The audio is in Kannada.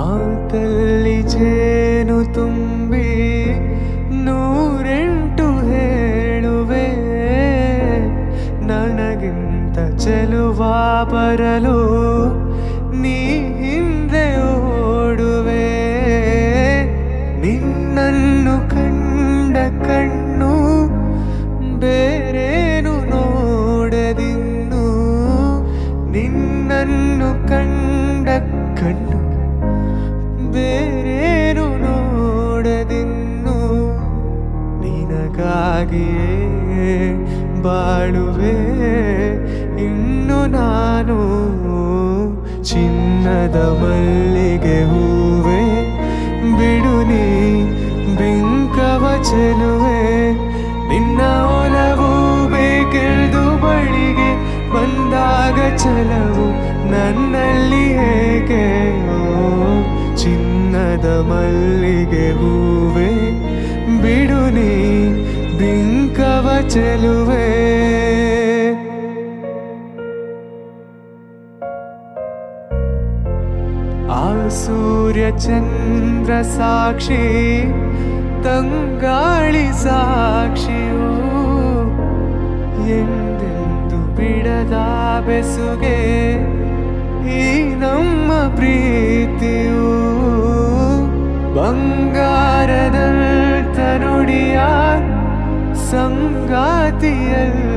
ಮಾತಲ್ಲಿ ಜೇನು ತುಂಬಿ ನೂರೆಂಟು ಹೇಳುವೆ, ನನಗಿಂತ ಚೆಲುವ ಬರಲು ನೀ ಹಿಂದೆ ಓಡುವೆ. ನಿನ್ನನ್ನು ಕಂಡ ಕಣ್ಣು ಬೇರೇನು ನೋಡದಿನ್ನು, ನಿನ್ನನ್ನು ಕಂಡ ಕಣ್ಣು ಬೇರೇನು ನೋಡದಿನ್ನು. ನಿನಗಾಗಿಯೇ ಬಾಳುವೆ ಇನ್ನು ನಾನು, ಚಿನ್ನದ ಮಲ್ಲಿಗೆ ಹೂವೆ ಬಿಡು ನೀ ಬಿಂಕವ ಚೆಲುವೆ. ನಿನ್ನ ಒಲವು ಬೇಕೆಂದು ಬಳಿಗೆ ಬಂದಾಗ ಛಲವು ನನ್ನಲ್ಲಿ ಹೇಗೆ. ಚಿನ್ನದ ಮಲ್ಲಿಗೆ ಹೂವೆ ಬಿಡು ನೀ ಬಿಂಕವ ಚೆಲುವೆ. ಆ ಸೂರ್ಯ ಚಂದ್ರ ಸಾಕ್ಷಿ, ತಂಗಾಳಿ ಸಾಕ್ಷಿಯು, ಎಂದೆಂದು ಬಿಡದ ಬೆಸುಗೆ ಈ ನಮ್ಮ ಪ್ರೀತಿಯು. ಬಂಗಾರದಂತ ನುಡಿಯ ಸಂಗಾತಿಯಲ್ಲಿ